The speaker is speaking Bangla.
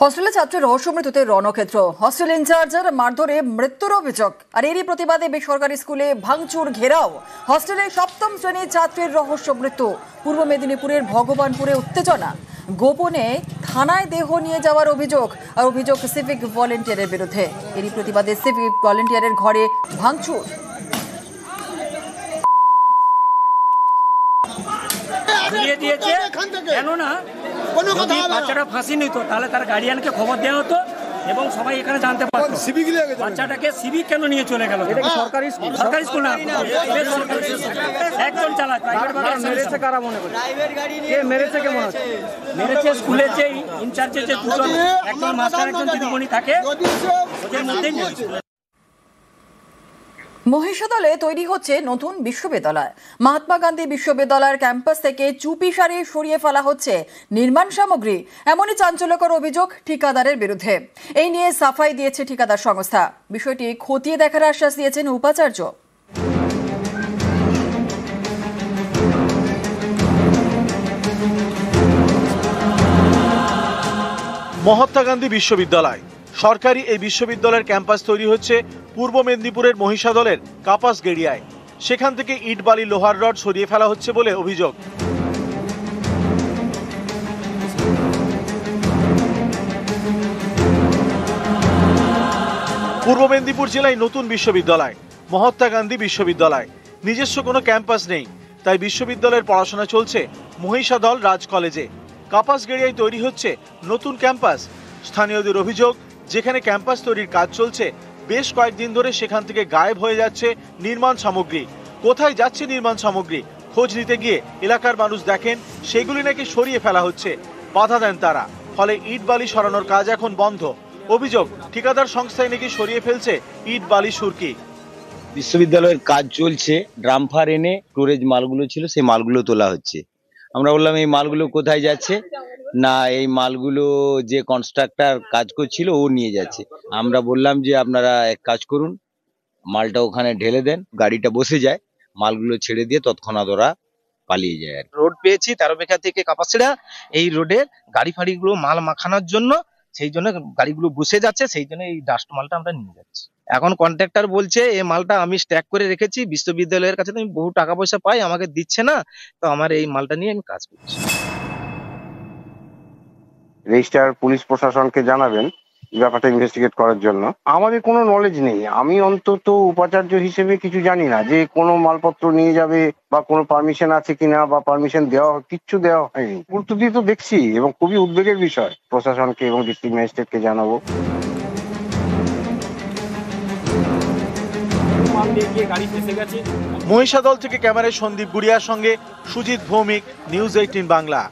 হস্টেলে ছাত্রের রহস্য মৃত্যুতে রণক্ষেত্র। হস্টেল ইনচার্জের মারধরে মৃত্যুর অভিযোগ, আর এরই প্রতিবাদে বেসরকারি স্কুলে ভাঙচুর ঘেরাও। হস্টেলে সপ্তম শ্রেণীর ছাত্রের রহস্য মৃত্যু। পূর্ব মেদিনীপুরের ভগবানপুরে উত্তেজনা, গোপনে থানায় দেহ নিয়ে যাওয়ার অভিযোগ, আর অভিযোগ সিভিক ভলেন্টিয়ারের বিরুদ্ধে। এরই প্রতিবাদে সিভিক ভলেন্টিয়ারের ঘরে ভাঙচুর। বাচ্চাটা ফাঁসি নিত তাহলে তার গার্ডিয়ানকে খবর দেওয়া হতো এবং সবাই এখানে জানতে পারতো বাচ্চাটাকে সিভিক কেন নিয়ে চলে গেল। সরকারি স্কুল না, একজন চালায়। মেরেছে কারা মনে করে? কে মেরেছে? কে মনে হচ্ছে মেরেছে? স্কুলের যে ইনচার্জের যে দুজন, একজন মাস্টার একজন দিদিমণি থাকে, ওদের মধ্যেই মেরেছে। মহিষাদলে তৈরি হচ্ছে নতুন বিশ্ববিদ্যালয়। মহাত্মা গান্ধী বিশ্ববিদ্যালয়ের ক্যাম্পাস থেকে চুপি সারে সরিয়ে ফেলা হচ্ছে নির্মাণ সামগ্রী। এমনই চাঞ্চল্যকর অভিযোগ ঠিকাদারের বিরুদ্ধে। এই নিয়ে সাফাই দিয়েছে ঠিকাদার সংস্থা। বিষয়টি খতিয়ে দেখার আশ্বাস দিয়েছেন উপাচার্য। মহাত্মা গান্ধী বিশ্ববিদ্যালয় সরকারি এই বিশ্ববিদ্যালয়ের ক্যাম্পাস তৈরি হচ্ছে পূর্ব মেদিনীপুরের মহিষাদলের কাপাস গেড়িয়ায়। সেখান থেকে ইট বালি লোহার রড সরিয়ে ফেলা হচ্ছে বলে অভিযোগ। পূর্ব মেদিনীপুর জেলায় নতুন বিশ্ববিদ্যালয় মহাত্মা গান্ধী বিশ্ববিদ্যালয়। নিজস্ব কোনো ক্যাম্পাস নেই, তাই বিশ্ববিদ্যালয়ের পড়াশোনা চলছে মহিষাদল রাজ কলেজে। কাপাস গেড়িয়ায় তৈরি হচ্ছে নতুন ক্যাম্পাস। স্থানীয়দের অভিযোগ, যেখানে ক্যাম্পাস তৈরির কাজ চলছে বেশ কয়েকদিন ধরে সেখান থেকে গায়েব হয়ে যাচ্ছে নির্মাণ সামগ্রী। কোথায় যাচ্ছে নির্মাণ সামগ্রী খোঁজ নিতে গিয়ে এলাকার মানুষ দেখেন সেগুলি নাকি সরিয়ে ফেলা হচ্ছে। বাধা দেন তারা, ফলে ইট বালি সরানোর কাজ এখন বন্ধ। অভিযোগ, ঠিকাদার সংস্থায় নাকি সরিয়ে ফেলছে ইট বালি সুরকি। বিশ্ববিদ্যালয়ের কাজ চলছে, ড্রামফার এনে স্টোরেজ মালগুলো ছিল সেই মালগুলো তোলা হচ্ছে। আমরা বললাম এই মালগুলো কোথায় যাচ্ছে? না, এই মালগুলো যে কনস্ট্রাক্টর কাজ করছিল ও নিয়ে যাচ্ছে। আমরা বললাম যে আপনারা এক কাজ করুন, মালটা ওখানে ঢেলে দেন, গাড়িটা বসে যায়, মালগুলো ছেড়ে দিয়ে তৎক্ষণাৎ ওরা পালিয়ে যায়। আর রোড পেয়েছি 13 বেখা থেকে কাপাসিড়া, এই রোডের গাড়ি ফাড়িগুলো মাল মাখানোর জন্য, সেই জন্য গাড়িগুলো বসে যাচ্ছে, সেই জন্য এই ডাস্ট মালটা আমরা নিয়ে যাচ্ছি। এখন কন্ট্রাক্টর বলছে এই মালটা আমি স্ট্যাক করে রেখেছি, বিশ্ববিদ্যালয়ের কাছে তো আমি বহু টাকা পয়সা পাই, আমাকে দিচ্ছে না, তো আমার এই মালটা নিয়ে আমি কাজ করছি। রেজিস্ট্রার পুলিশ প্রশাসনকে জানাবেন ব্যাপারটা ইনভেস্টিগেট করার জন্য। আমাদের কোনো নলেজ নেই, আমি অন্তত উপাচার্য হিসেবে কিছু জানি না যে কোনো মালপত্র নিয়ে যাবে বা কোনো পারমিশন আছে কিনা বা পারমিশন দেওয়া কিচ্ছু দেওয়া হয়নি। গুরুত্ব দিয়ে তো দেখছি এবং খুবই উদ্বেগের বিষয়। প্রশাসনকে এবং ডিস্ট্রিক্ট ম্যাজিস্ট্রেটকে জানাবো। মহিষাদল থেকে ক্যামেরায় সন্দীপ গুড়িয়ার সঙ্গে সুজিত ভৌমিক, নিউজ 18 বাংলা।